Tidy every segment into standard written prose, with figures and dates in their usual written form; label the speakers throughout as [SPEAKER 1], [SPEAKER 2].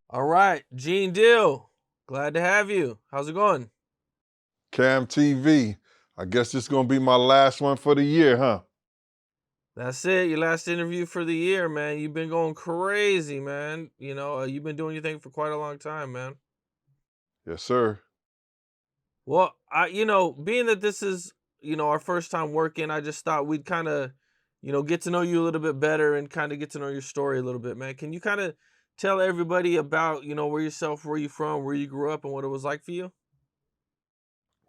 [SPEAKER 1] All right, Gene Deal. Glad to have you. How's it going?
[SPEAKER 2] Cam TV. I guess this is gonna be my last one for the year, huh?
[SPEAKER 1] That's it. Your last interview for the year, man. You've been going crazy, man. You've been doing your thing for quite a long time, man.
[SPEAKER 2] Yes, sir.
[SPEAKER 1] Well, being that this is, our first time working, I just thought we'd kind of, get to know you a little bit better and kind of get to know your story a little bit, man. Can you kind of tell everybody about, where you from, where you grew up, and what it was like for you?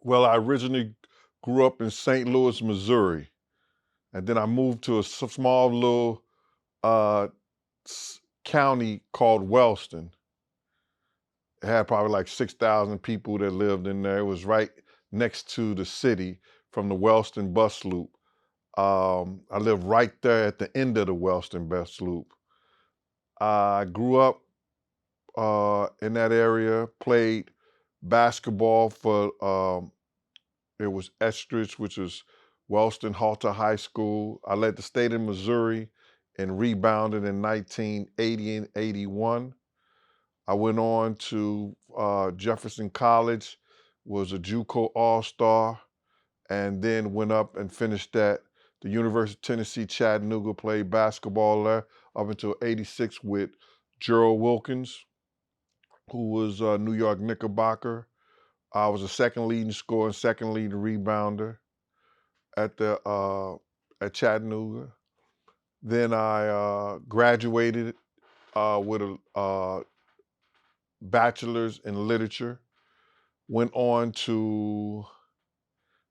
[SPEAKER 2] Well, I originally grew up in St. Louis, Missouri, and then I moved to a small little uh, county called Wellston. It had probably like 6,000 people that lived in there. It was right next to the city from the Wellston bus loop. I lived right there at the end of the Wellston bus loop. I grew up in that area, played basketball for, it was Estridge, which is Wellston Halter High School. I led the state of Missouri and rebounded in 1980 and 81. I went on to Jefferson College, was a JUCO All-Star, and then went up and finished at the University of Tennessee, Chattanooga, played basketball there up until 86 with Gerald Wilkins, who was New York Knickerbocker. I was a second leading scorer and second leading rebounder at Chattanooga. Then I graduated with a bachelor's in literature. Went on to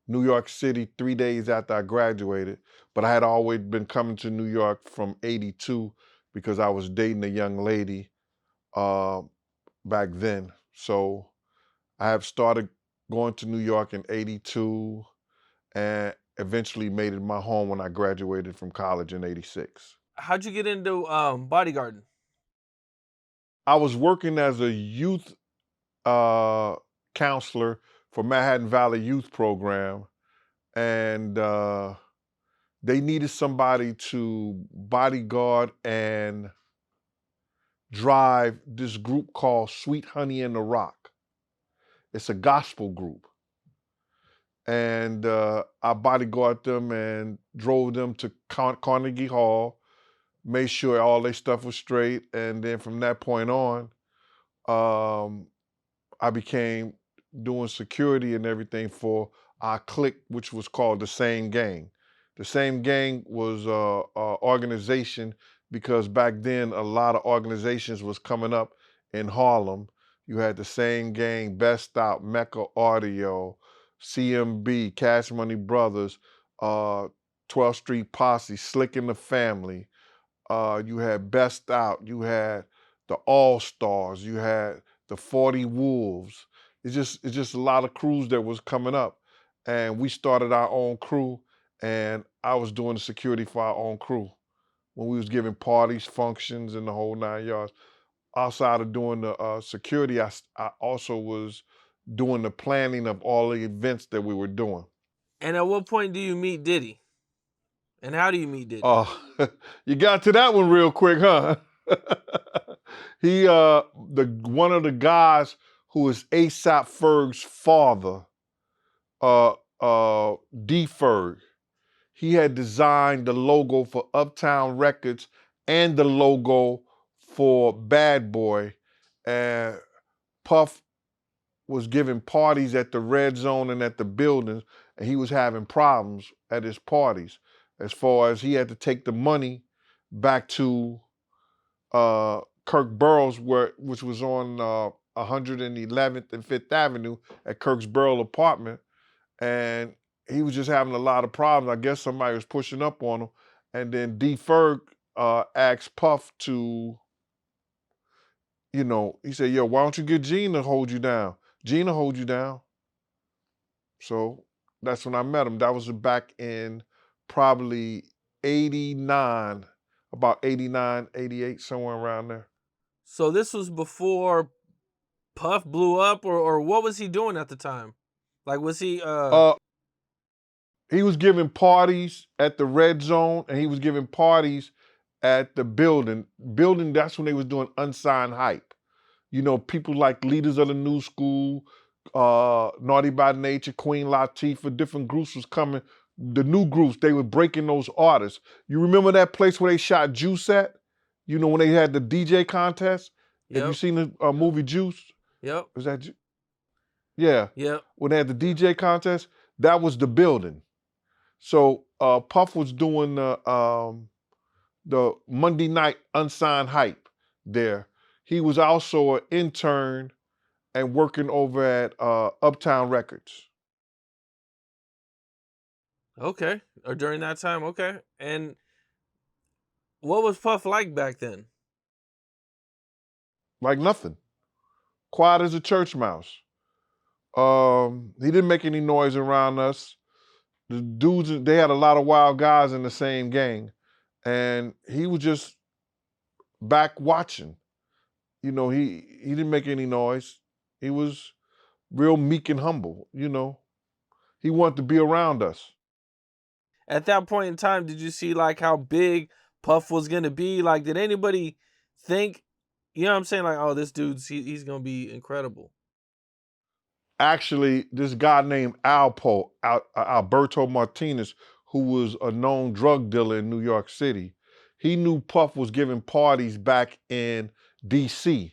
[SPEAKER 2] New York City 3 days after I graduated, but I had always been coming to New York from '82 because I was dating a young lady uh, back then. So I have started going to New York in '82 and eventually made it my home when I graduated from college in '86.
[SPEAKER 1] How'd you get into bodyguarding?
[SPEAKER 2] I was working as a youth uh, counselor for Manhattan Valley Youth Program, and they needed somebody to bodyguard and drive this group called Sweet Honey in the Rock. It's a gospel group. And I bodyguarded them and drove them to Carnegie Hall, made sure all their stuff was straight. And then from that point on, um, I became doing security and everything for our clique, which was called the Same Gang. The Same Gang was a organization because back then a lot of organizations was coming up in Harlem. You had the Same Gang, Best Out, Mecca Audio, CMB, Cash Money Brothers, uh, 12th Street Posse, Slick and the Family. You had Best Out, you had the All Stars, you had the 40 Wolves. It's just a lot of crews that was coming up. And we started our own crew, and I was doing the security for our own crew when we was giving parties, functions, and the whole 9 yards. Outside of doing the security, I also was doing the planning of all the events that we were doing.
[SPEAKER 1] And at what point do you meet Diddy? And how do you meet Diddy?
[SPEAKER 2] Oh, you got to that one real quick, huh? He the one of the guys who is ASAP Ferg's father, uh D Ferg. He had designed the logo for Uptown Records and the logo for Bad Boy. And Puff was giving parties at the Red Zone and at the buildings, and he was having problems at his parties as far as he had to take the money back to Kirk Burroughs, which was on 111th and Fifth Avenue at Kirk's Burrow apartment, and he was just having a lot of problems. I guess somebody was pushing up on him, and then D Ferg asked Puff to, he said, "Yo, why don't you get Gene to hold you down? Gene will hold you down." So that's when I met him. That was back in probably 89, about 89, 88, somewhere around there.
[SPEAKER 1] So this was before Puff blew up, or what was he doing at the time? Like, was he
[SPEAKER 2] Uh, he was giving parties at the Red Zone, and he was giving parties at the building. Building, that's when they was doing Unsigned Hype. You know, people like Leaders of the New School, Naughty by Nature, Queen Latifah, different groups was coming. The new groups, they were breaking those artists. You remember that place where they shot Juice at? You know, when they had the DJ contest? Have you
[SPEAKER 1] Yep.
[SPEAKER 2] seen the movie Juice?
[SPEAKER 1] Yep.
[SPEAKER 2] Was that Yeah.
[SPEAKER 1] Yep.
[SPEAKER 2] When they had the DJ contest, that was the building. So Puff was doing the Monday night unsigned hype there. He was also an intern and working over at Uptown Records.
[SPEAKER 1] Okay. Or during that time, okay. And what was Puff like back then?
[SPEAKER 2] Like nothing. Quiet as a church mouse. He didn't make any noise around us. The dudes, they had a lot of wild guys in the same gang. And he was just back watching. You know, he didn't make any noise. He was real meek and humble, you know. He wanted to be around us.
[SPEAKER 1] At that point in time, did you see like how big Puff was gonna be? Like, did anybody think, you know what I'm saying? Like, oh, this dude's he's gonna be incredible.
[SPEAKER 2] Actually, this guy named Alpo, Alberto Martinez, who was a known drug dealer in New York City, he knew Puff was giving parties back in DC.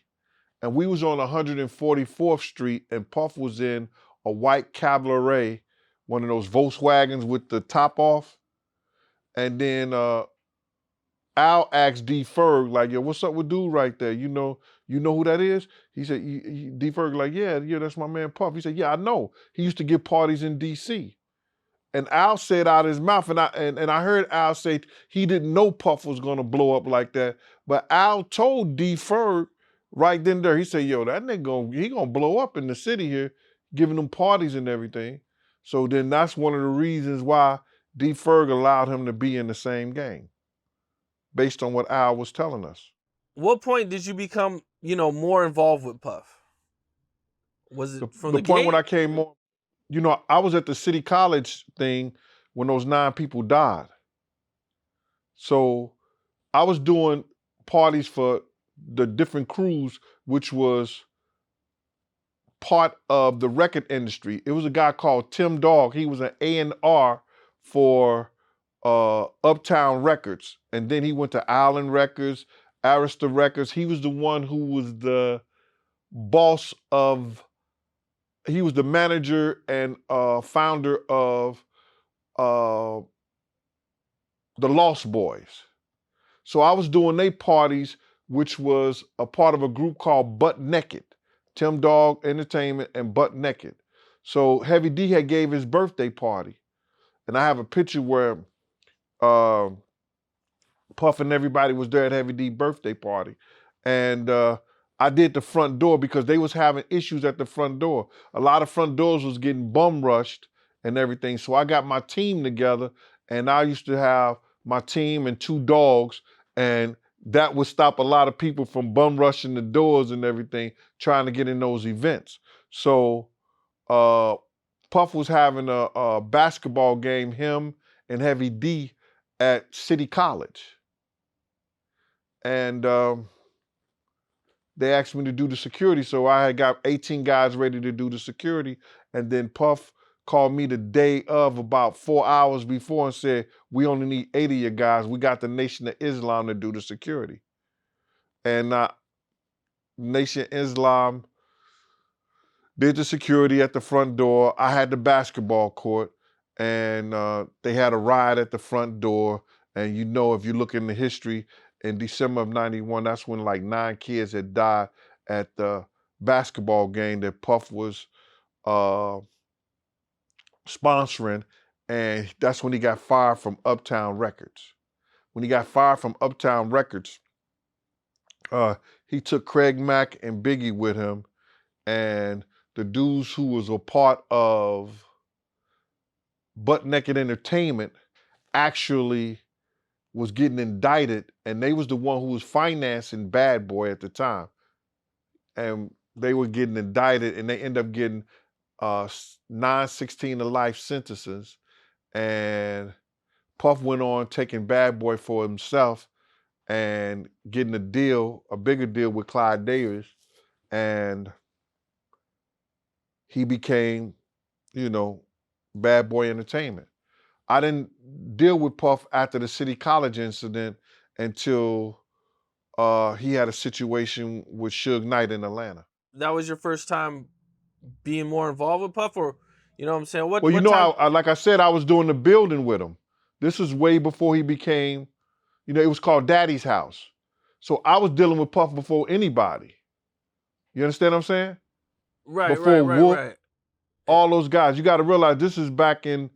[SPEAKER 2] And we was on 144th Street and Puff was in a white cabriolet, one of those Volkswagens with the top off. And then Al asked D Ferg, like, yo, what's up with dude right there? You know who that is? He said, D Ferg, like, yeah, that's my man Puff. He said, yeah, I know. He used to give parties in DC. And Al said out his mouth, and I heard Al say he didn't know Puff was gonna blow up like that. But Al told D Ferg right then and there, he said, yo, that nigga he gonna blow up in the city here, giving them parties and everything. So then that's one of the reasons why D Ferg allowed him to be in the same gang, based on what Al was telling us.
[SPEAKER 1] What point did you become, more involved with Puff? Was it from
[SPEAKER 2] The
[SPEAKER 1] the
[SPEAKER 2] point when
[SPEAKER 1] gate?
[SPEAKER 2] I came on, I was at the City College thing when those 9 people died. So I was doing parties for the different crews, which was part of the record industry. It was a guy called Tim Dog. He was an A&R for Uptown Records. And then he went to Island Records, Arista Records. He was the one who was the boss of, he was the manager and founder of uh, the Lost Boys. So I was doing they parties, which was a part of a group called Butt Naked, Tim Dog Entertainment and Butt Naked. So Heavy D had gave his birthday party, and I have a picture where uh, Puff and everybody was there at Heavy D birthday party, and I did the front door because they was having issues at the front door. A lot of front doors was getting bum rushed and everything. So I got my team together, and I used to have my team and 2 dogs, and that would stop a lot of people from bum rushing the doors and everything, trying to get in those events. So uh, Puff was having a basketball game, him and Heavy D at City College. And they asked me to do the security, so I had got 18 guys ready to do the security, and then Puff called me the day of, about 4 hours before, and said, we only need 8 of your guys. We got the Nation of Islam to do the security. And Nation of Islam did the security at the front door. I had the basketball court, and they had a riot at the front door. And if you look in the history, in December of 91, that's when like 9 kids had died at the basketball game that Puff was uh, sponsoring. And that's when he got fired from Uptown Records. When he got fired from Uptown Records, he took Craig Mack and Biggie with him, and the dudes who was a part of Butt Naked Entertainment actually was getting indicted, and they was the one who was financing Bad Boy at the time. And they were getting indicted, and they end up getting 9, 16 to life sentences. And Puff went on taking Bad Boy for himself and getting a bigger deal with Clyde Davis. and he became, you know, Bad Boy Entertainment. I didn't deal with Puff after the City College incident until he had a situation with Suge Knight in Atlanta.
[SPEAKER 1] That was your first time being more involved with Puff, or you know what I'm saying?
[SPEAKER 2] Well, you
[SPEAKER 1] What
[SPEAKER 2] know,
[SPEAKER 1] time?
[SPEAKER 2] like I said, I was doing the building with him. This was way before he became, you know, it was called Daddy's House. So I was dealing with Puff before anybody. You understand what I'm saying?
[SPEAKER 1] Right, right,
[SPEAKER 2] Before
[SPEAKER 1] right,
[SPEAKER 2] Wolf,
[SPEAKER 1] right.
[SPEAKER 2] all those guys. You got to realize this is back in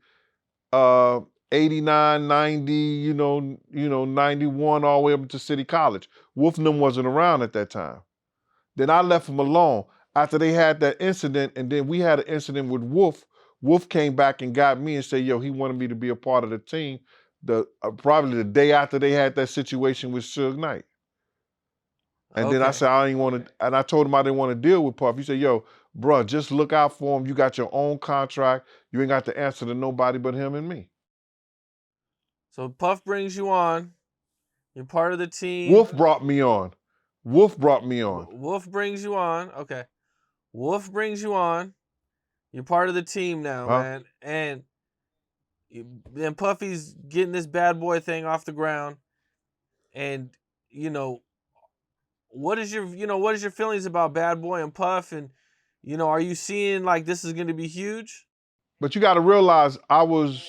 [SPEAKER 2] uh 89, 90, 91, all the way up to City College. Wolf and them wasn't around at that time. Then I left them alone after they had that incident, and then we had an incident with Wolf. Wolf came back and got me and said, yo, he wanted me to be a part of the team probably the day after they had that situation with Suge Knight. And then I
[SPEAKER 1] Okay.
[SPEAKER 2] said, I didn't want to, and I told him I didn't want to deal with Puff. He said, yo, bro, just look out for him. You got your own contract. You ain't got to answer to nobody but him and me.
[SPEAKER 1] So Puff brings you on. You're part of the team.
[SPEAKER 2] Wolf brought me on. Wolf brought me on.
[SPEAKER 1] Wolf brings you on. Okay. Wolf brings you on. You're part of the team now,
[SPEAKER 2] Huh?
[SPEAKER 1] man. And then Puffy's getting this bad boy thing off the ground. And, you know, what is your feelings about Bad Boy and Puff? And, you know, are you seeing like this is going to be huge?
[SPEAKER 2] But you got to realize I was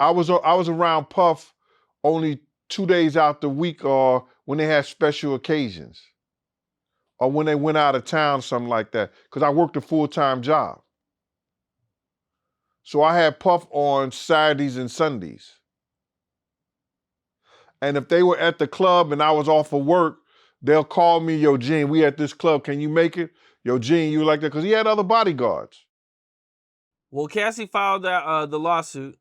[SPEAKER 2] around Puff only 2 days out the week, or when they had special occasions, or when they went out of town, something like that, because I worked a full-time job. So I had Puff on Saturdays and Sundays. And if they were at the club and I was off of work, they'll call me, yo, Gene, we at this club, can you make it? Yo, Gene, you like that? Because he had other bodyguards.
[SPEAKER 1] Well, Cassie filed that the lawsuit.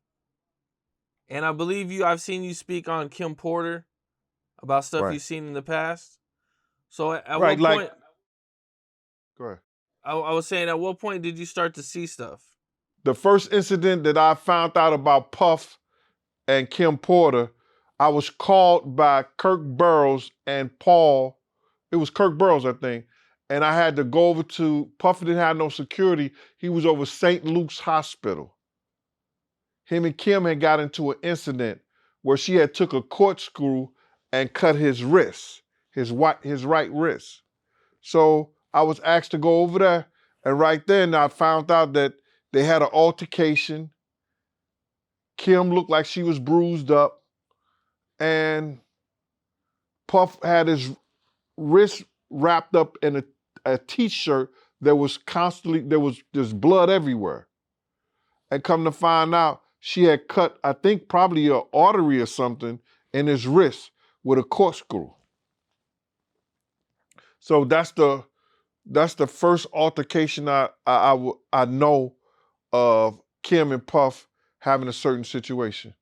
[SPEAKER 1] And I believe I've seen you speak on Kim Porter about stuff
[SPEAKER 2] Right.
[SPEAKER 1] you've seen in the past. So at
[SPEAKER 2] Right,
[SPEAKER 1] what point,
[SPEAKER 2] go ahead.
[SPEAKER 1] I was saying, at what point did you start to see stuff?
[SPEAKER 2] The first incident that I found out about Puff and Kim Porter, I was called by Kirk Burrows and Paul. It was Kirk Burrows, I think. And I had to go over to, Puff didn't have no security. He was over St. Luke's Hospital. Him and Kim had got into an incident where she had took a corkscrew and cut his wrist, his right wrist. So I was asked to go over there. And right then I found out that they had an altercation. Kim looked like she was bruised up. And Puff had his wrist wrapped up in a t-shirt that was constantly, there was just blood everywhere. And come to find out, she had cut, I think probably an artery or something in his wrist with a corkscrew. So that's the first altercation I know of Kim and Puff having a certain situation.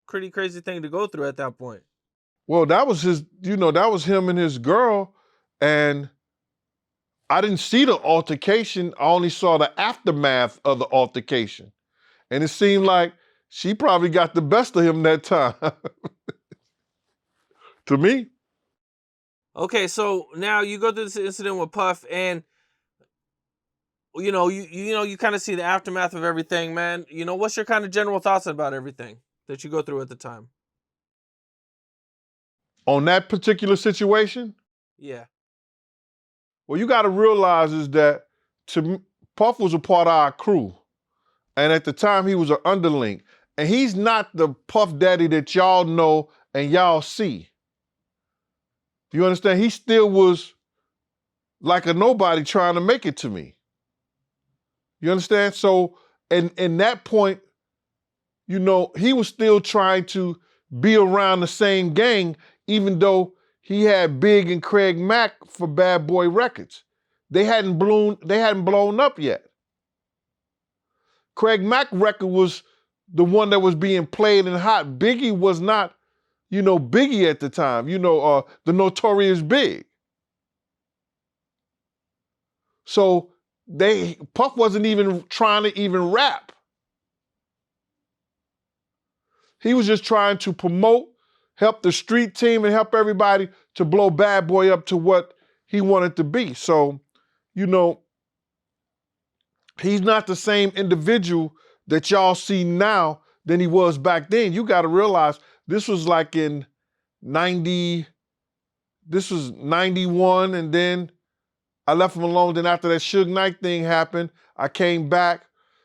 [SPEAKER 1] Pretty crazy thing to go through at that point.
[SPEAKER 2] Well, that was that was him and his girl, and I didn't see the altercation. I only saw the aftermath of the altercation. And it seemed like she probably got the best of him that time. To me.
[SPEAKER 1] Okay, so now you go through this incident with Puff, and you kind of see the aftermath of everything, man. You know, what's your kind of general thoughts about everything that you go through at the time?
[SPEAKER 2] On that particular situation?
[SPEAKER 1] Yeah.
[SPEAKER 2] Well, you got to realize is that Puff was a part of our crew. And at the time, he was an underling. And he's not the Puff Daddy that y'all know and y'all see. You understand? He still was like a nobody trying to make it to me. You understand? So, in that point, he was still trying to be around the same gang, even though he had Big and Craig Mack for Bad Boy Records. They hadn't blown up yet. Craig Mack record was the one that was being played and hot. Biggie was not, Biggie at the time, the Notorious Big. So Puff wasn't even trying to even rap. He was just trying to promote, help the street team, and help everybody to blow Bad Boy up to what he wanted to be. So you know, he's not the same individual that y'all see now than he was back then. You got to realize this was like in 90, this was 91, and then I left him alone. Then after that Suge Knight thing happened, I came back.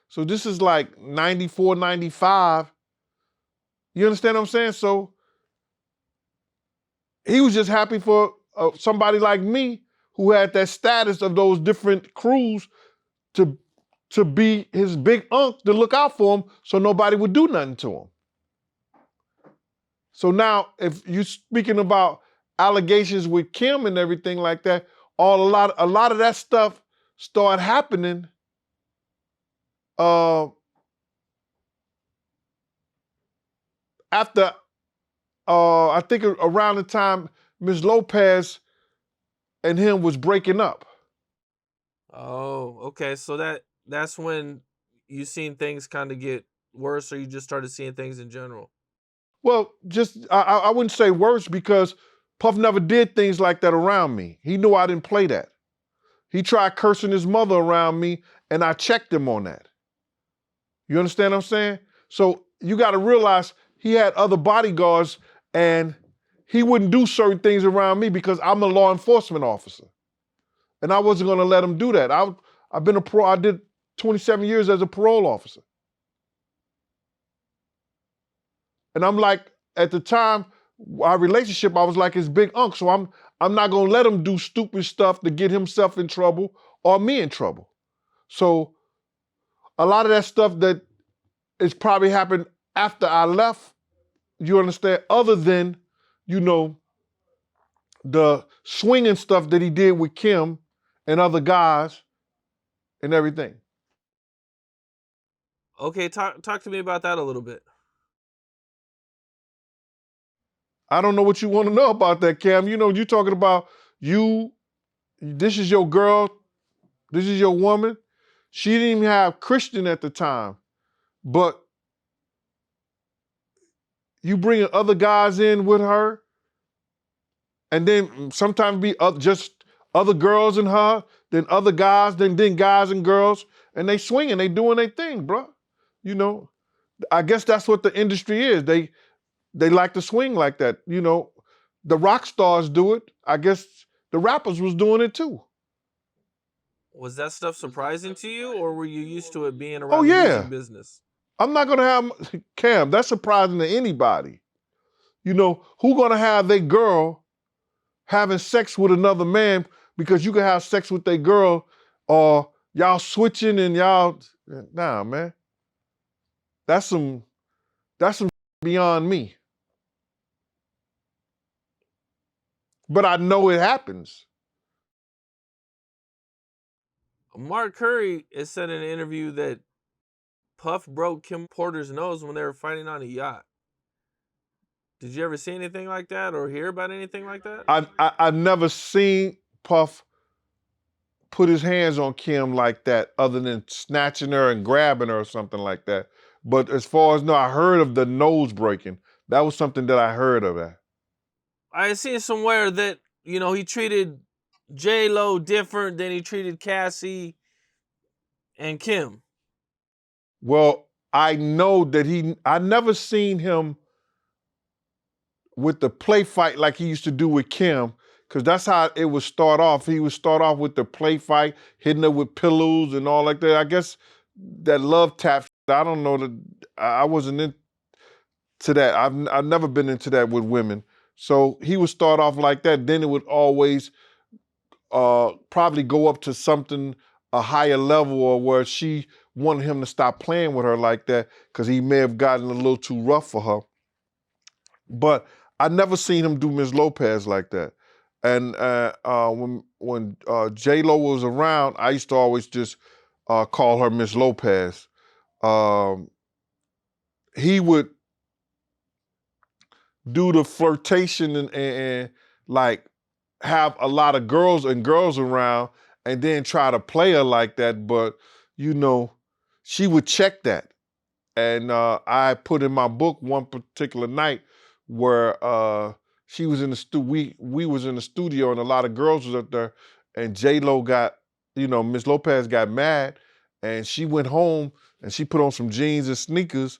[SPEAKER 2] So this is like 94, 95. You understand what I'm saying? So he was just happy for somebody like me who had that status of those different crews to be his big unk to look out for him so nobody would do nothing to him. So now, if you're speaking about allegations with Kim and everything like that, a lot of that stuff started happening after I think around the time Ms. Lopez and him was breaking up.
[SPEAKER 1] Oh, okay. So that's when you seen things kind of get worse, or you just started seeing things in general?
[SPEAKER 2] Well, just I wouldn't say worse because Puff never did things like that around me. He knew I didn't play that. He tried cursing his mother around me, and I checked him on that. You understand what I'm saying? So you got to realize he had other bodyguards, and he wouldn't do certain things around me because I'm a law enforcement officer, and I wasn't going to let him do that. I've been I did 27 years as a parole officer. And I'm like, at the time, our relationship, I was like his big unk. So I'm not gonna let him do stupid stuff to get himself in trouble or me in trouble. So a lot of that stuff that is probably happened after I left, you understand, other than, you know, the swinging stuff that he did with Kim and other guys and everything.
[SPEAKER 1] Okay, talk to me about that a little bit.
[SPEAKER 2] I don't know what you want to know about that, Cam. You know, you're talking about this is your girl, this is your woman. She didn't even have Christian at the time, but you bring other guys in with her, and then sometimes be just other girls and her, then other guys, then guys and girls, and they swinging, they doing their thing, bro. You know, I guess that's what the industry is. They like to swing like that. You know, the rock stars do it. I guess the rappers was doing it too.
[SPEAKER 1] Was that stuff surprising to you, or were you used to it being
[SPEAKER 2] Oh
[SPEAKER 1] around the
[SPEAKER 2] yeah.
[SPEAKER 1] music business?
[SPEAKER 2] I'm not gonna have Cam. That's surprising to anybody. You know, who gonna have their girl having sex with another man because you can have sex with their girl, or y'all switching and y'all, nah, man. That's some beyond me. But I know it happens.
[SPEAKER 1] Mark Curry has said in an interview that Puff broke Kim Porter's nose when they were fighting on a yacht. Did you ever see anything like that or hear about anything like that?
[SPEAKER 2] I've never seen Puff put his hands on Kim like that, other than snatching her and grabbing her or something like that. But as far as no, I heard of the nose breaking. That was something that I heard of that.
[SPEAKER 1] I seen somewhere that, you know, he treated J-Lo different than he treated Cassie and Kim.
[SPEAKER 2] Well, I know that I never seen him with the play fight like he used to do with Kim, because that's how it would start off. He would start off with the play fight, hitting her with pillows and all like that. I guess that love tap, I don't know, that I wasn't into that. I've never been into that with women. So he would start off like that. Then it would always probably go up to something, a higher level, or where she wanted him to stop playing with her like that because he may have gotten a little too rough for her. But I never seen him do Ms. Lopez like that. And when J-Lo was around, I used to always just call her Miss Lopez. He would do the flirtation and like have a lot of girls around and then try to play her like that. But, you know, she would check that. And I put in my book one particular night where she was in the we was in the studio and a lot of girls was up there, and J-Lo got Miss Lopez got mad and she went home and she put on some jeans and sneakers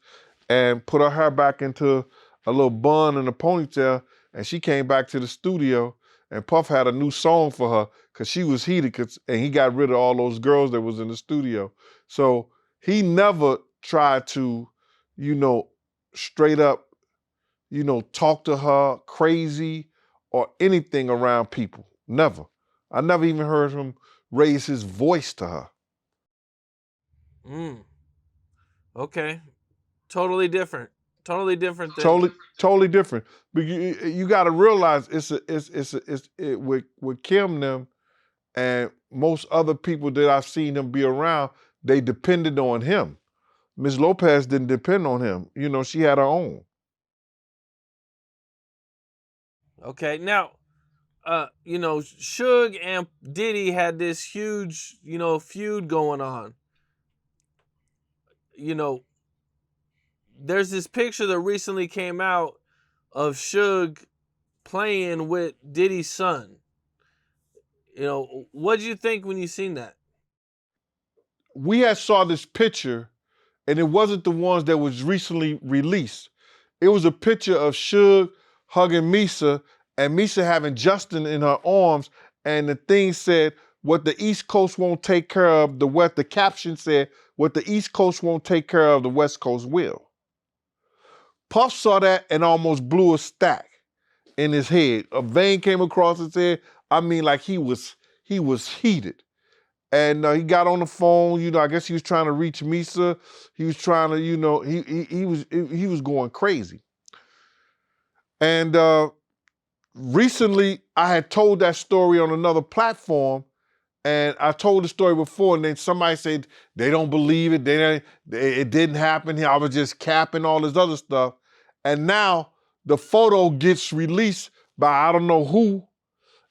[SPEAKER 2] and put her hair back into a little bun and a ponytail, and she came back to the studio and Puff had a new song for her because she was heated and he got rid of all those girls that was in the studio. So he never tried to, straight up, talk to her crazy or anything around people. Never. I never even heard him raise his voice to her.
[SPEAKER 1] Mm. Okay. Totally different. Totally different than.
[SPEAKER 2] Totally different. But you got to realize with Kim them and most other people that I've seen him be around, they depended on him. Ms. Lopez didn't depend on him. She had her own.
[SPEAKER 1] Okay. Now, Suge and Diddy had this huge, feud going on. There's this picture that recently came out of Suge playing with Diddy's son. What did you think when you seen that?
[SPEAKER 2] We had saw this picture, and it wasn't the ones that was recently released. It was a picture of Suge hugging Mase, and Mase having Justin in her arms, and the thing said, "What the East Coast won't take care of, the caption said, "What the East Coast won't take care of, the West Coast will." Puff saw that and almost blew a stack in his head. A vein came across his head. I mean, like he was heated. And he got on the phone. I guess he was trying to reach Mase. He was trying to, he was going crazy. And recently, I had told that story on another platform, and I told the story before, and then somebody said they don't believe it. It didn't happen. I was just capping all this other stuff. And now the photo gets released by I don't know who,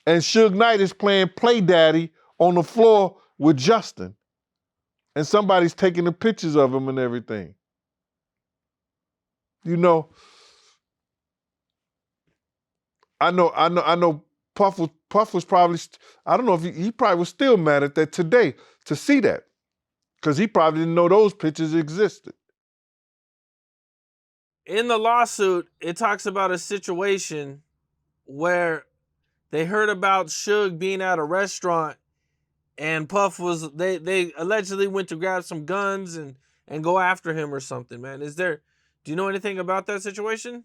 [SPEAKER 2] and Suge Knight is playing Play Daddy on the floor with Justin. And somebody's taking the pictures of him and everything. I know Puff was probably, I don't know if he probably was still mad at that today to see that. Because he probably didn't know those pictures existed.
[SPEAKER 1] In the lawsuit, it talks about a situation where they heard about Suge being at a restaurant and Puff they allegedly went to grab some guns and go after him or something, man. Do you know anything about that situation?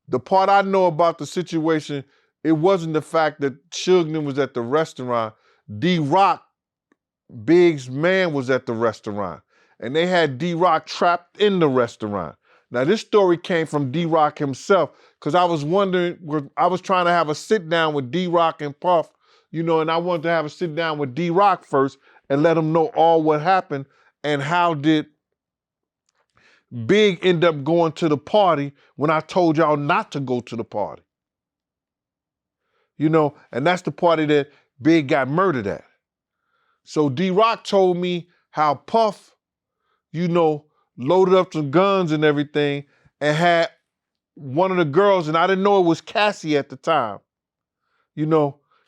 [SPEAKER 2] The part I know about the situation, it wasn't the fact that Suge was at the restaurant. D-Rock, Big's man, was at the restaurant. And they had D-Rock trapped in the restaurant. Now, this story came from D-Rock himself, because I was wondering, I was trying to have a sit down with D-Rock and Puff, and I wanted to have a sit down with D-Rock first and let him know all what happened and how did Big end up going to the party when I told y'all not to go to the party. And that's the party that Big got murdered at. So D-Rock told me how Puff, loaded up some guns and everything and had one of the girls, and I didn't know it was Cassie at the time.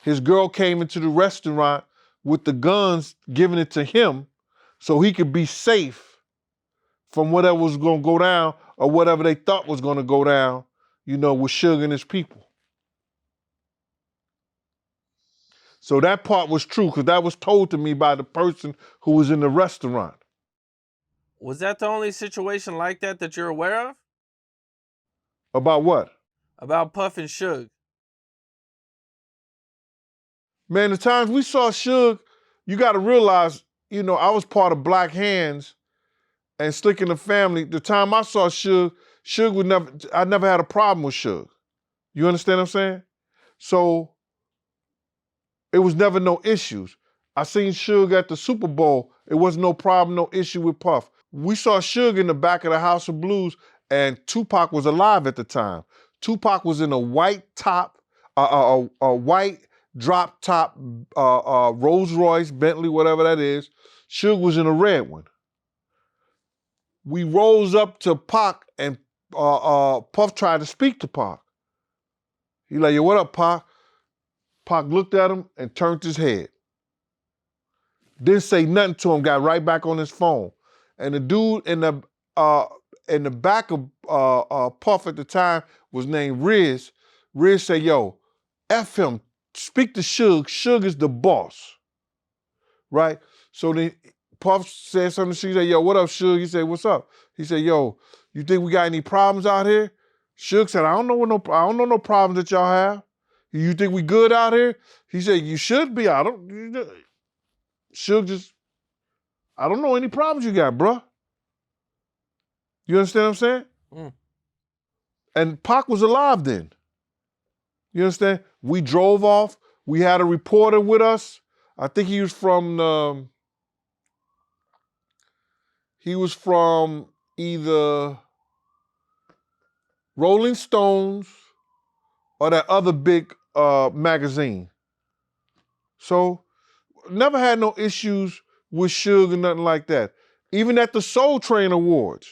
[SPEAKER 2] His girl came into the restaurant with the guns, giving it to him so he could be safe from whatever was going to go down or whatever they thought was going to go down, with Suge and his people. So that part was true because that was told to me by the person who was in the restaurant.
[SPEAKER 1] Was that the only situation like that you're aware of?
[SPEAKER 2] About what?
[SPEAKER 1] About Puff and Suge.
[SPEAKER 2] Man, the times we saw Suge, you got to realize, I was part of Black Hands and Slick in the Family. The time I saw Suge I never had a problem with Suge. You understand what I'm saying? So it was never no issues. I seen Suge at the Super Bowl. It was no problem, no issue with Puff. We saw Suge in the back of the House of Blues, and Tupac was alive at the time. Tupac was in a white top, a white drop top Rolls Royce, Bentley, whatever that is. Suge was in a red one. We rose up to Pac, and Puff tried to speak to Pac. He like, "Yo, what up, Pac?" Pac looked at him and turned his head. Didn't say nothing to him, got right back on his phone. And the dude in the back of Puff at the time was named Riz. Riz said, yo, F him, speak to Suge. Suge is the boss, right? So then Puff said something to Suge. He said, yo, what up, Suge? He said, what's up? He said, yo, you think we got any problems out here? Suge said, I don't know no problems that y'all have. You think we good out here? He said, you should be. Suge just, I don't know any problems you got, bruh. You understand what I'm saying?
[SPEAKER 1] Mm.
[SPEAKER 2] And Pac was alive then. You understand? We drove off. We had a reporter with us. I think he was from either Rolling Stones or that other big magazine. So never had no issues with Suge or nothing like that. Even at the Soul Train Awards,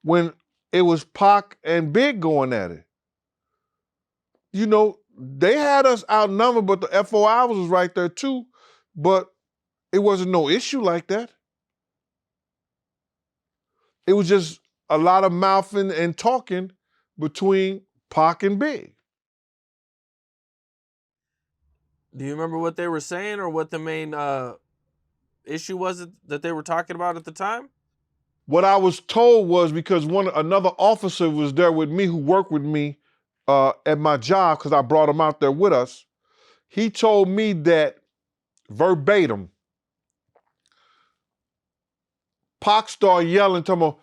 [SPEAKER 2] when it was Pac and Big going at it. You know, they had us outnumbered, but the FOI was right there too. But it wasn't no issue like that. It was just a lot of mouthing and talking between Pac and Big.
[SPEAKER 1] Do you remember what they were saying or what the main issue was that they were talking about at the time?
[SPEAKER 2] What I was told was because another officer was there with me who worked with me at my job because I brought him out there with us. He told me that verbatim, Pac started yelling to him,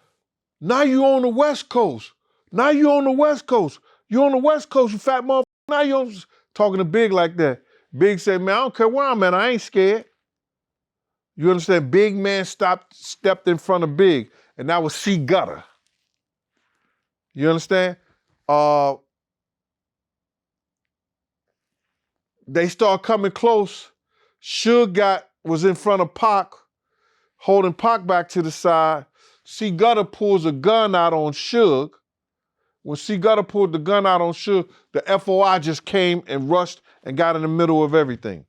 [SPEAKER 2] now you on the West Coast. Now you on the West Coast. You on the West Coast, you fat motherfucker. Now you on, talking to Big like that. Big said, man, I don't care where I'm at, I ain't scared. You understand? Big man stepped in front of Big, and that was C Gutter. You understand? They start coming close. Suge was in front of Pac, holding Pac back to the side. C Gutter pulls a gun out on Suge. When C Gutter pulled the gun out on Suge, the FOI just came and rushed and got in the middle of everything.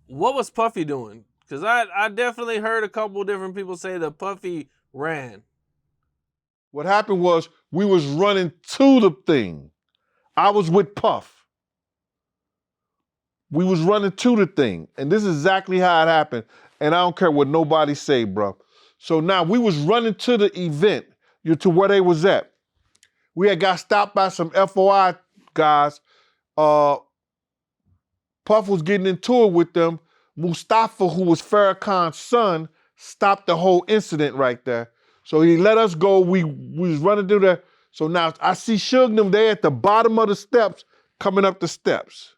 [SPEAKER 1] What was Puffy doing? Because I definitely heard a couple different people say that Puffy ran.
[SPEAKER 2] What happened was we was running to the thing. I was with Puff. We was running to the thing. And this is exactly how it happened. And I don't care what nobody say, bro. So now we was running to the event, to where they was at. We had got stopped by some FOI guys. Puff was getting into it with them. Mustafa, who was Farrakhan's son, stopped the whole incident right there. So he let us go. We was running through there. So now I see Suge them there at the bottom of the steps, coming up the steps.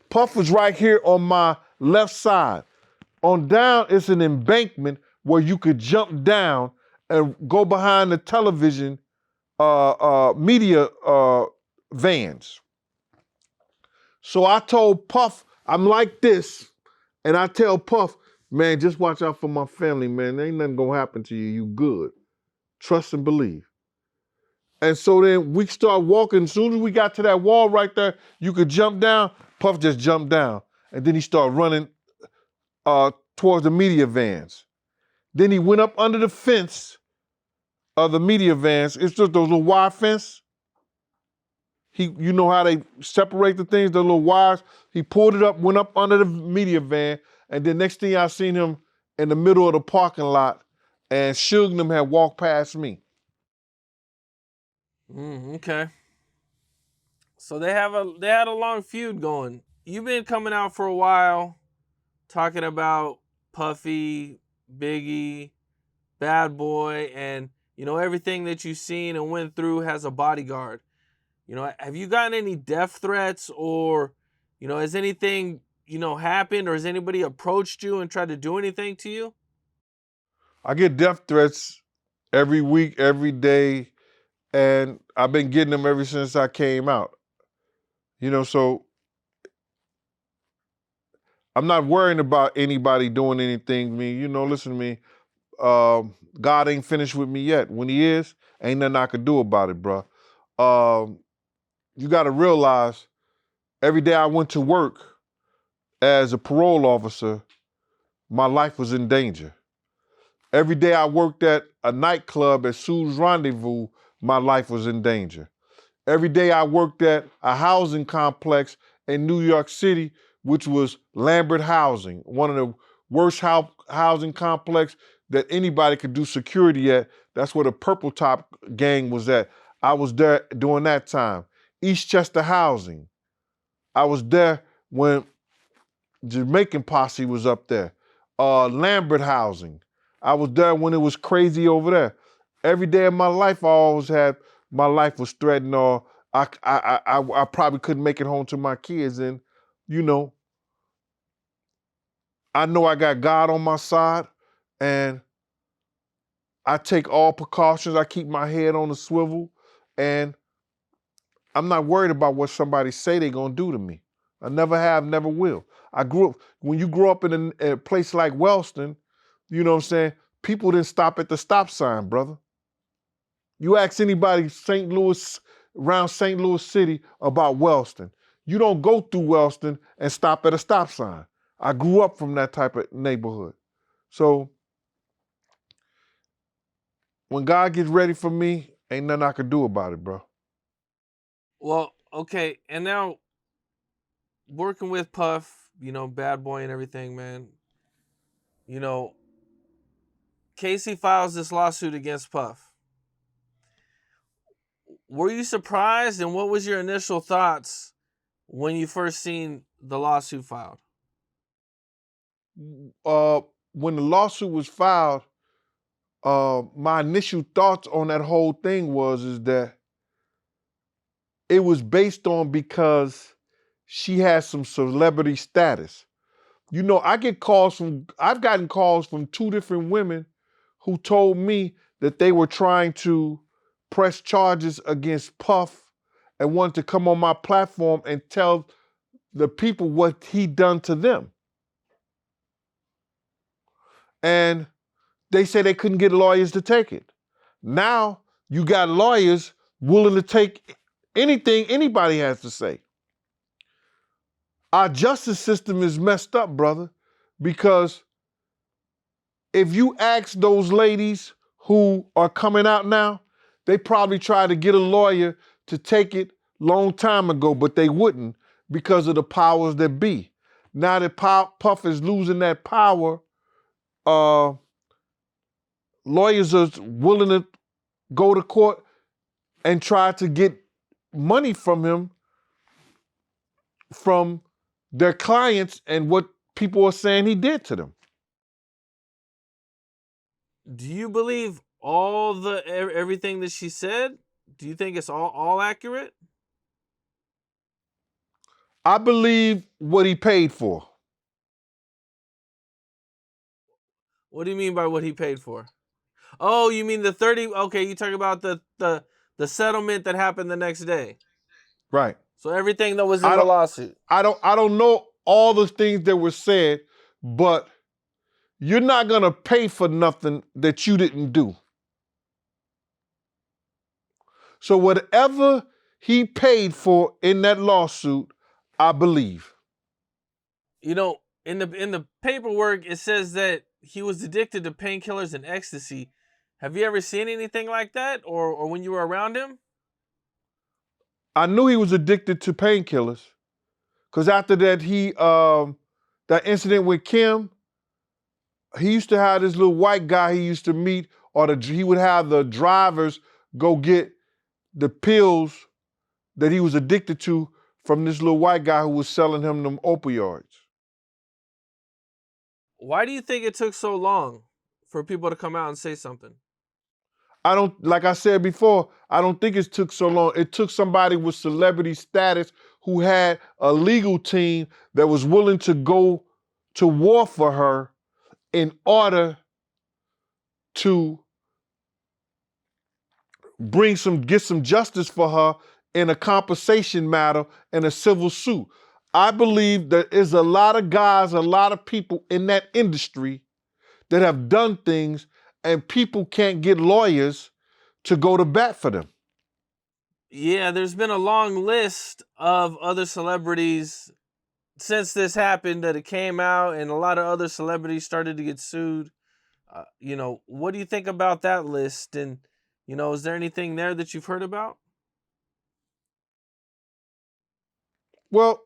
[SPEAKER 2] Puff was right here on my left side. On down, it's an embankment where you could jump down and go behind the television media vans. So I told Puff, I'm like this, and I tell Puff, man, just watch out for my family, man. There ain't nothing gonna happen to you. You good. Trust and believe. And so then we start walking. As soon as we got to that wall right there, you could jump down. Puff just jumped down. And then he started running towards the media vans. Then he went up under the fence of the media vans. It's just those little wire fence. You know how they separate the things, the little wires. He pulled it up, went up under the media van, and then next thing I seen him in the middle of the parking lot, and Suge and them had walked past me.
[SPEAKER 1] Okay. So they had a long feud going. You've been coming out for a while, talking about Puffy, Biggie, Bad Boy, and everything that you've seen and went through has a bodyguard. Have you gotten any death threats, or has anything happened, or has anybody approached you and tried to do anything to you?
[SPEAKER 2] I get death threats every week, every day, and I've been getting them ever since I came out. So I'm not worrying about anybody doing anything to me. Listen to me. God ain't finished with me yet. When he is, ain't nothing I can do about it, bro. You got to realize every day I went to work as a parole officer, my life was in danger. Every day I worked at a nightclub at Sue's Rendezvous, my life was in danger. Every day I worked at a housing complex in New York City, which was Lambert Housing, one of the worst housing complex that anybody could do security at. That's where the Purple Top gang was at. I was there during that time. Eastchester Housing. I was there when Jamaican Posse was up there. Lambert Housing. I was there when it was crazy over there. Every day of my life, I always had my life was threatened, or I probably couldn't make it home to my kids. And you know I got God on my side, and I take all precautions. I keep my head on the swivel, and I'm not worried about what somebody say they're gonna do to me. I never have, never will. When you grow up in a place like Wellston, you know what I'm saying? People didn't stop at the stop sign, brother. You ask anybody around St. Louis City about Wellston. You don't go through Wellston and stop at a stop sign. I grew up from that type of neighborhood. So when God gets ready for me, ain't nothing I can do about it, bro.
[SPEAKER 1] Well, okay, and now working with Puff, Bad Boy and everything, man. Casey files this lawsuit against Puff. Were you surprised, and what was your initial thoughts when you first seen the lawsuit filed?
[SPEAKER 2] When the lawsuit was filed, my initial thoughts on that whole thing is that it was based on because she has some celebrity status. I've gotten calls from two different women who told me that they were trying to press charges against Puff and wanted to come on my platform and tell the people what he done to them. And they said they couldn't get lawyers to take it. Now you got lawyers willing to take anything anybody has to say. Our justice system is messed up, brother, because if you ask those ladies who are coming out now, they probably tried to get a lawyer to take it long time ago, but they wouldn't because of the powers that be. Now that Puff is losing that power, lawyers are willing to go to court and try to get money from him, from their clients, and what people are saying he did to them.
[SPEAKER 1] Do you believe everything that she said? Do you think it's all accurate?
[SPEAKER 2] I believe what he paid for.
[SPEAKER 1] What do you mean by what he paid for? Oh, you mean the 30? Okay, you talking about the settlement that happened the next day.
[SPEAKER 2] Right.
[SPEAKER 1] So everything that was in the lawsuit.
[SPEAKER 2] I don't know all the things that were said, but you're not gonna pay for nothing that you didn't do. So whatever he paid for in that lawsuit, I believe.
[SPEAKER 1] In the paperwork, it says that he was addicted to painkillers and ecstasy. Have you ever seen anything like that, or when you were around him?
[SPEAKER 2] I knew he was addicted to painkillers, because after that that incident with Kim, he used to have this little white guy he used to meet, or he would have the drivers go get the pills that he was addicted to from this little white guy who was selling him them opioids.
[SPEAKER 1] Why do you think it took so long for people to come out and say something?
[SPEAKER 2] Like I said before, I don't think it took so long. It took somebody with celebrity status who had a legal team that was willing to go to war for her in order to get some justice for her in a compensation matter in a civil suit. I believe there is a lot of guys, a lot of people in that industry that have done things, and people can't get lawyers to go to bat for them.
[SPEAKER 1] Yeah, there's been a long list of other celebrities since this happened that it came out and a lot of other celebrities started to get sued, what do you think about that list? And, is there anything there that you've heard about?
[SPEAKER 2] Well,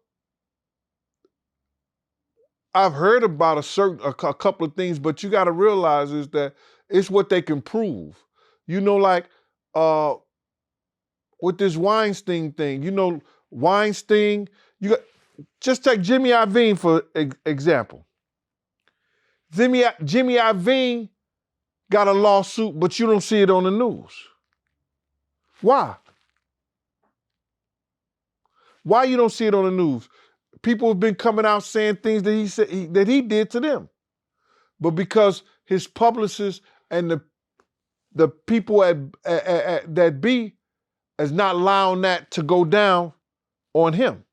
[SPEAKER 2] I've heard about a couple of things, but you got to realize is that it's what they can prove. Like uh, with this Weinstein thing. Weinstein. Just take Jimmy Iovine for example. Jimmy Iovine got a lawsuit, but you don't see it on the news. Why? Why you don't see it on the news? People have been coming out saying things that he said that he did to them, but because his publicists and the people at that be is not allowing that to go down on him.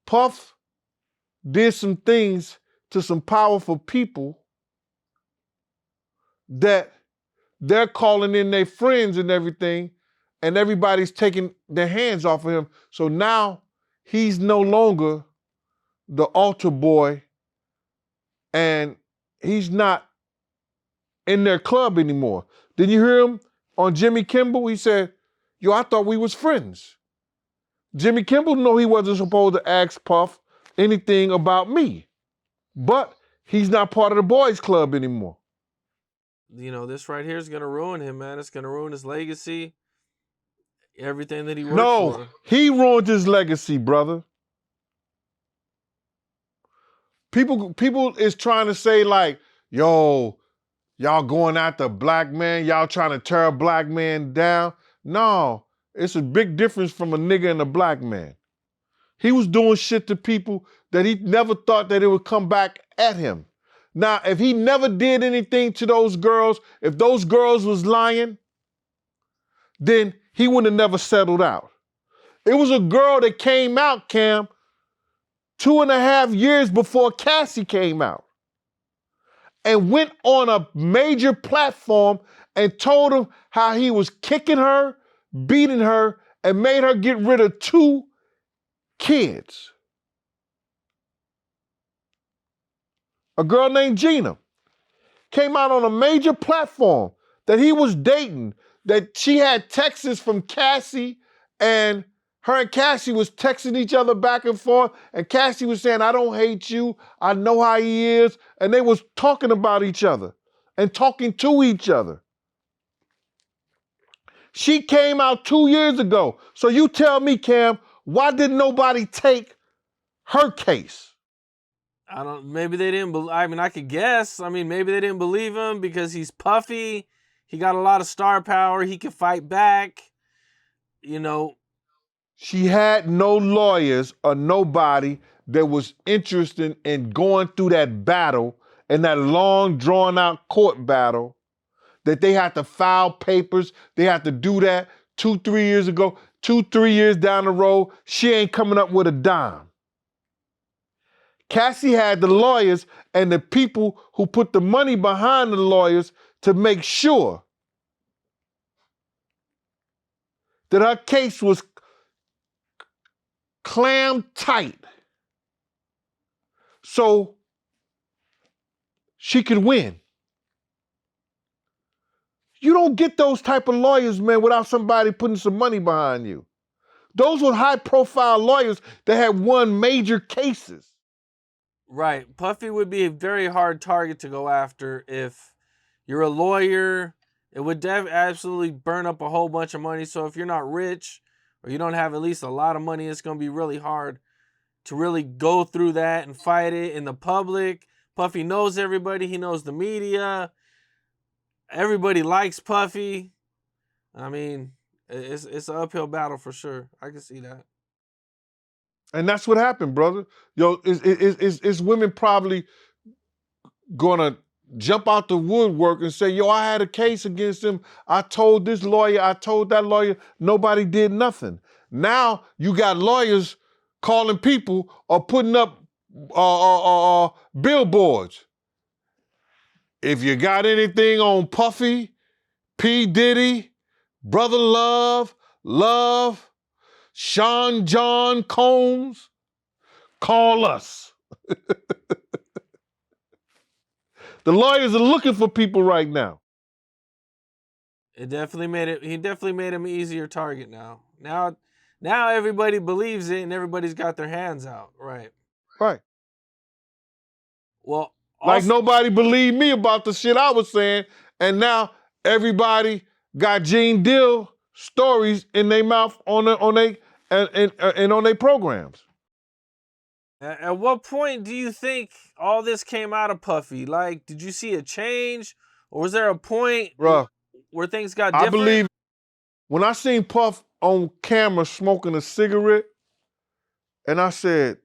[SPEAKER 2] Puff did some things to some powerful people that they're calling in their friends and everything, and everybody's taking their hands off of him. So now he's no longer the altar boy, and he's not in their club anymore. Did you hear him on Jimmy Kimmel? He said, "Yo, I thought we was friends." Jimmy Kimmel knew he wasn't supposed to ask Puff anything about me, but he's not part of the boys club anymore.
[SPEAKER 1] This right here is going to ruin him, man. It's going to ruin his legacy, everything that he worked for.
[SPEAKER 2] No, he ruined his legacy, brother. People is trying to say like, yo, y'all going after black man, y'all trying to tear a black man down. No, it's a big difference from a nigga and a black man. He was doing shit to people that he never thought that it would come back at him. Now, if he never did anything to those girls, if those girls was lying, then he would have never settled out. It was a girl that came out, Cam, 2.5 years before Cassie came out, and went on a major platform and told him how he was kicking her, beating her, and made her get rid of 2 kids. A girl named Gina came out on a major platform that he was dating, that she had texts from Cassie, and her and Cassie was texting each other back and forth, and Cassie was saying, "I don't hate you, I know how he is," and they was talking about each other and talking to each other. She came out 2 years ago. So you tell me, Cam, why didn't nobody take her case?
[SPEAKER 1] Maybe they didn't believe, I could guess. Maybe they didn't believe him because he's puffy. He got a lot of star power. He can fight back.
[SPEAKER 2] She had no lawyers or nobody that was interested in going through that battle and that long drawn out court battle that they had to file papers. They had to do that 2-3 years ago. 2-3 years down the road, she ain't coming up with a dime. Cassie had the lawyers and the people who put the money behind the lawyers to make sure that her case was clammed tight so she could win. You don't get those type of lawyers, man, without somebody putting some money behind you. Those were high-profile lawyers that had won major cases.
[SPEAKER 1] Right. Puffy would be a very hard target to go after if you're a lawyer. It would absolutely burn up a whole bunch of money. So if you're not rich or you don't have at least a lot of money, it's going to be really hard to really go through that and fight it in the public. Puffy knows everybody. He knows the media. Everybody likes Puffy. It's an uphill battle for sure. I can see that.
[SPEAKER 2] And that's what happened, brother. Yo, is women probably gonna jump out the woodwork and say, yo, I had a case against him. I told this lawyer, I told that lawyer, nobody did nothing. Now you got lawyers calling people or putting up billboards. If you got anything on Puffy, P. Diddy, Brother Love, Sean John Combs, Call us. The lawyers are looking for people right now.
[SPEAKER 1] It definitely made it. He definitely made him an easier target now. Now everybody believes it, and everybody's got their hands out. Right.
[SPEAKER 2] Right.
[SPEAKER 1] Well,
[SPEAKER 2] Like
[SPEAKER 1] also,
[SPEAKER 2] nobody believed me about the shit I was saying, and now everybody got Gene Deal stories in their mouth and on their programs.
[SPEAKER 1] at what point do you think all this came out of Puffy? Like, did you see a change, or was there a point
[SPEAKER 2] Bruh,
[SPEAKER 1] where things got
[SPEAKER 2] I
[SPEAKER 1] different?
[SPEAKER 2] believe when I seen Puff on camera smoking a cigarette, and I said,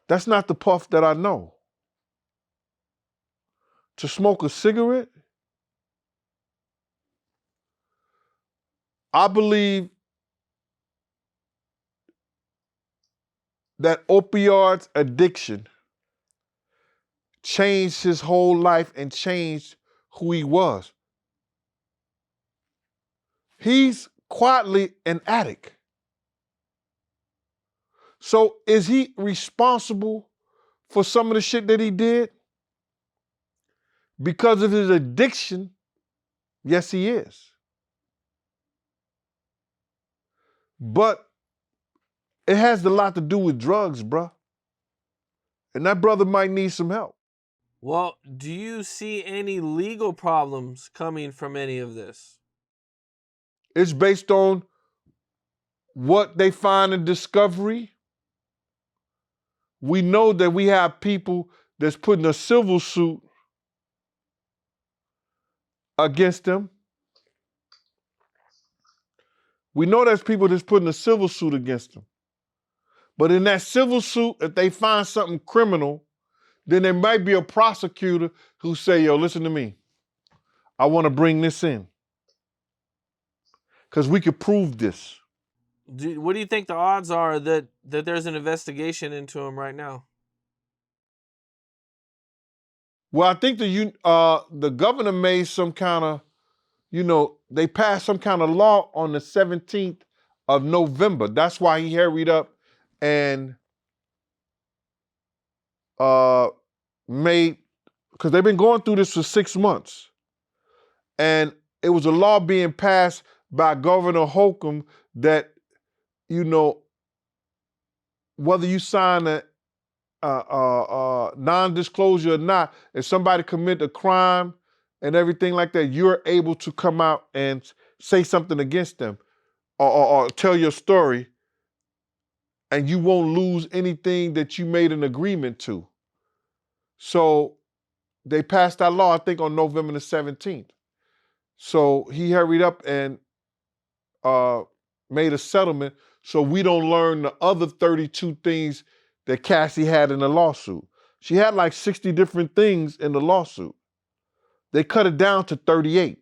[SPEAKER 2] that's not the Puff that I know. To smoke a cigarette? I believe that opioids addiction changed his whole life and changed who he was. He's quietly an addict. So is he responsible for some of the shit that he did? Because of his addiction, yes, he is. But it has a lot to do with drugs, bruh. And that brother might need some help.
[SPEAKER 1] Well, do you see any legal problems coming from any of this?
[SPEAKER 2] It's based on what they find in discovery. We know that we have people that's putting a civil suit against them. We know there's people that's putting a civil suit against them. But in that civil suit, if they find something criminal, then there might be a prosecutor who say, yo, listen to me. I want to bring this in. Because we could prove this.
[SPEAKER 1] What do you think the odds are that there's an investigation into him right now?
[SPEAKER 2] Well, I think the governor made some kind of, they passed some kind of law on the 17th of November. That's why he hurried up and made, because they've been going through this for 6 months. And it was a law being passed by Governor Holcomb that, whether you sign a non-disclosure or not, if somebody commit a crime and everything like that, you're able to come out and say something against them or tell your story, and you won't lose anything that you made an agreement to. So they passed that law, I think, on November the 17th. So he hurried up and made a settlement so we don't learn the other 32 things that Cassie had in the lawsuit. She had like 60 different things in the lawsuit. They cut it down to 38.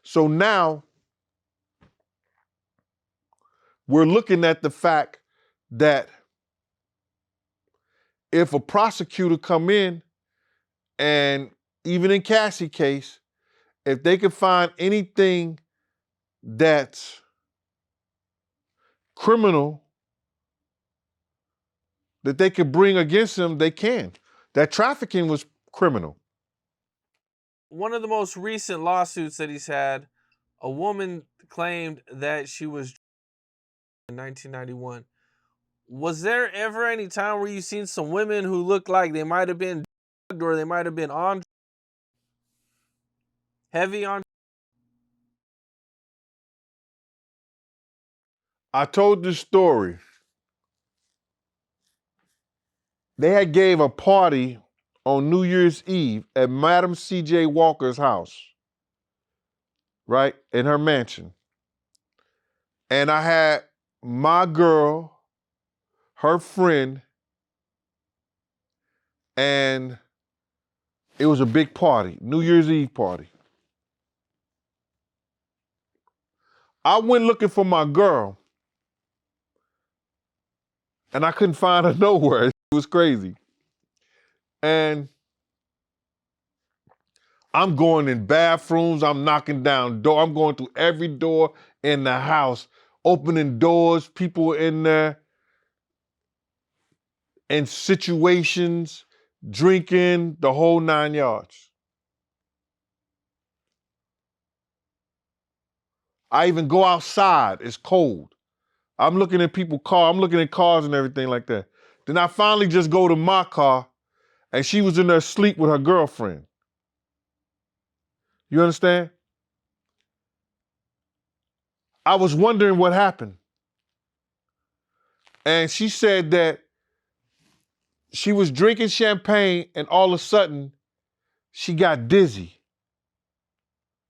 [SPEAKER 2] So now we're looking at the fact that if a prosecutor come in, and even in Cassie's case, if they could find anything that's criminal that they could bring against him, they can. That trafficking was criminal.
[SPEAKER 1] One of the most recent lawsuits that he's had, a woman claimed that she was in 1991. Was there ever any time where you've seen some women who looked like they might have been drugged or they might have been on heavy on?
[SPEAKER 2] I told this story. They had gave a party on New Year's Eve at Madam C.J. Walker's house, right, in her mansion. And I had my girl, her friend, and it was a big party, New Year's Eve party. I went looking for my girl, and I couldn't find her nowhere. It was crazy. And I'm going in bathrooms, I'm knocking down doors, I'm going through every door in the house opening doors, people in there in situations, drinking, the whole 9 yards. I even go outside, it's cold. I'm looking at people's car, I'm looking at cars and everything like that. Then I finally just go to my car, and she was in there asleep with her girlfriend. You understand? I was wondering what happened. And she said that she was drinking champagne and all of a sudden she got dizzy.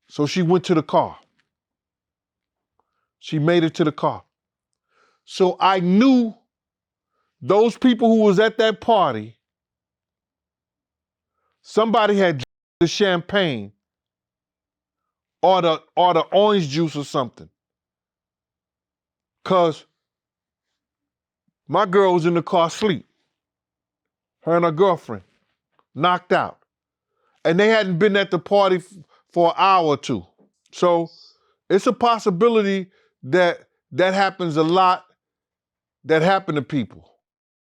[SPEAKER 2] So she went to the car. She made it to the car. So I knew those people who was at that party, somebody had drank the champagne or the orange juice or something. Cause my girl was in the car asleep. Her and her girlfriend, knocked out. And they hadn't been at the party for an hour or two. So it's a possibility that that happens a lot, that happen to people.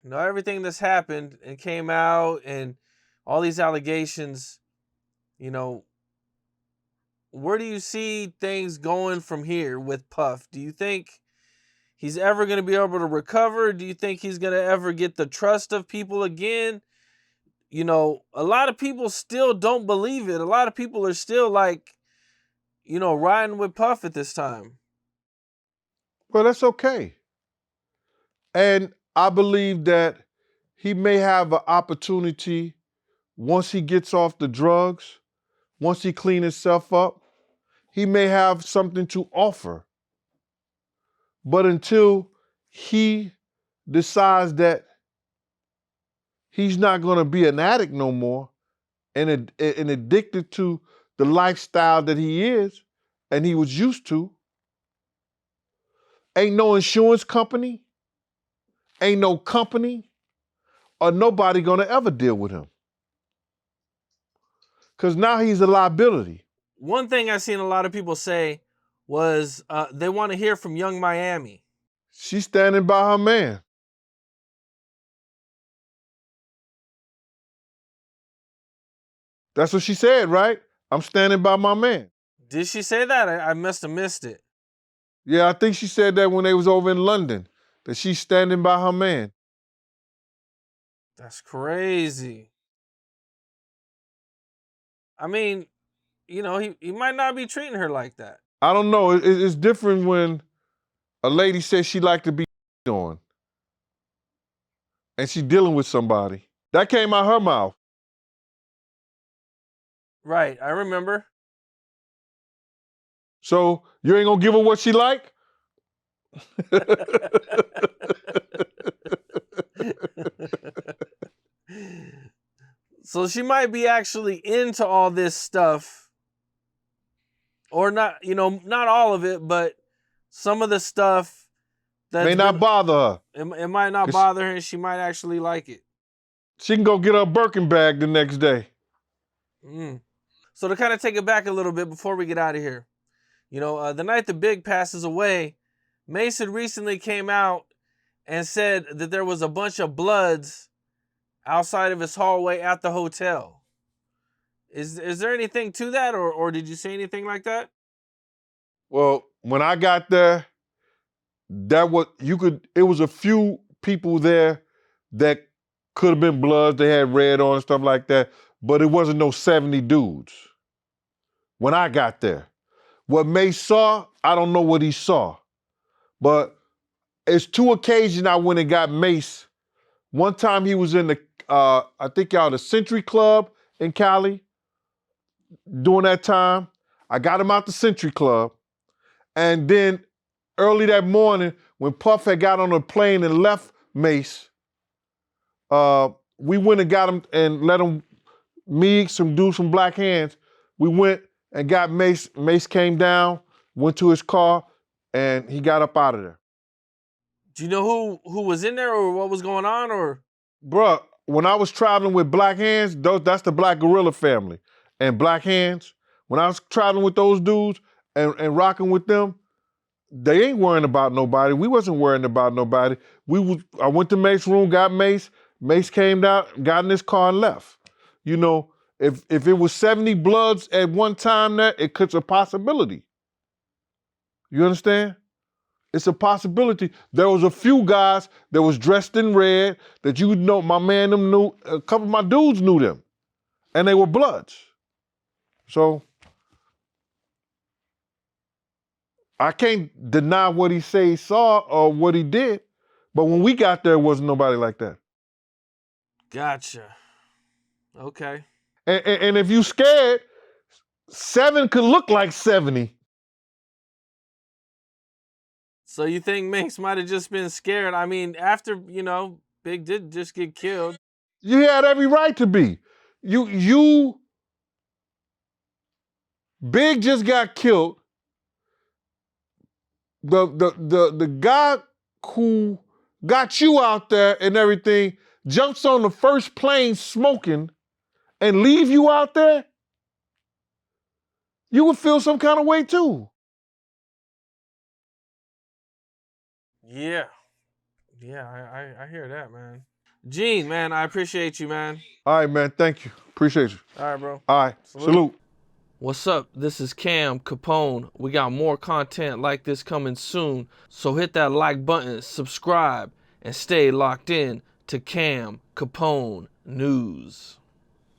[SPEAKER 1] You know, everything that's happened and came out and all these allegations, you know, where do you see things going from here with Puff? Do you think he's ever going to be able to recover? Do you think he's going to ever get the trust of people again? You know, a lot of people still don't believe it. A lot of people are still like, you know, riding with Puff at this time.
[SPEAKER 2] Well, that's okay. And I believe that he may have an opportunity once he gets off the drugs, once he cleans himself up, he may have something to offer. But until he decides that he's not going to be an addict no more and addicted to the lifestyle that he is and he was used to, ain't no insurance company, ain't no company, or nobody going to ever deal with him. Because now he's a liability.
[SPEAKER 1] One thing I've seen a lot of people say was they want to hear from Young Miami.
[SPEAKER 2] She's standing by her man. That's what she said, right? I'm standing by my man.
[SPEAKER 1] Did she say that? I must have missed it.
[SPEAKER 2] Yeah, I think she said that when they was over in London, that she's standing by her man.
[SPEAKER 1] That's crazy. I mean, you know, he might not be treating her like that.
[SPEAKER 2] I don't know. It's different when a lady says she like to be on and she dealing with somebody. That came out her mouth.
[SPEAKER 1] Right, I remember.
[SPEAKER 2] So you ain't gonna give her what she like?
[SPEAKER 1] So she might be actually into all this stuff. Or not, you know, not all of it, but some of the stuff that
[SPEAKER 2] may not bother her.
[SPEAKER 1] It might not bother her and she might actually like it.
[SPEAKER 2] She can go get her Birkin bag the next day.
[SPEAKER 1] So to kind of take it back a little bit before we get out of here, you know, the night the Big passes away, Mase recently came out and said that there was a bunch of bloods outside of his hallway at the hotel. Is there anything to that, or did you say anything like that?
[SPEAKER 2] Well, when I got there, it was a few people there that could have been bloods. They had red on and stuff like that, but it wasn't no 70 dudes. When I got there, what Mase saw, I don't know what he saw, but it's 2 occasions I went and got Mase. One time he was in the, I think the Century Club in Cali. During that time, I got him out the Century Club. And then early that morning, when Puff had got on a plane and left Mase, we went and got him and let him, some dudes from Black Hands, we went and got Mase. Mase came down, went to his car, and he got up out of there.
[SPEAKER 1] Do you know who was in there or what was going on, or?
[SPEAKER 2] Bruh, when I was traveling with Black Hands, that's the Black Gorilla family. And Black Hands, when I was traveling with those dudes and rocking with them, They ain't worrying about nobody. We wasn't worrying about nobody. I went to Mace's room, got Mase. Mase came down, got in his car and left. You know, if it was 70 Bloods at one time, that it could a possibility. You understand? It's a possibility. There was a few guys that was dressed in red that you know, my man them knew, a couple of my dudes knew them. And they were Bloods. So I can't deny what he say he saw or what he did, but when we got there, it wasn't nobody like that.
[SPEAKER 1] Gotcha. Okay.
[SPEAKER 2] And if you scared, 7 could look like 70.
[SPEAKER 1] So you think Mase might have just been scared? I mean, after, Big did just get killed.
[SPEAKER 2] You had every right to be. Big just got killed. The guy who got you out there and everything jumps on the first plane smoking and leave you out there, you would feel some kind of way too.
[SPEAKER 1] Yeah. Yeah, I hear that, man. Gene, man, I appreciate you, man.
[SPEAKER 2] All right, man. Thank you. Appreciate you.
[SPEAKER 1] All right, bro.
[SPEAKER 2] All right. Salute.
[SPEAKER 1] What's up? This is Cam Capone. We got more content like this coming soon. So hit that like button, subscribe, and stay locked in to Cam Capone News.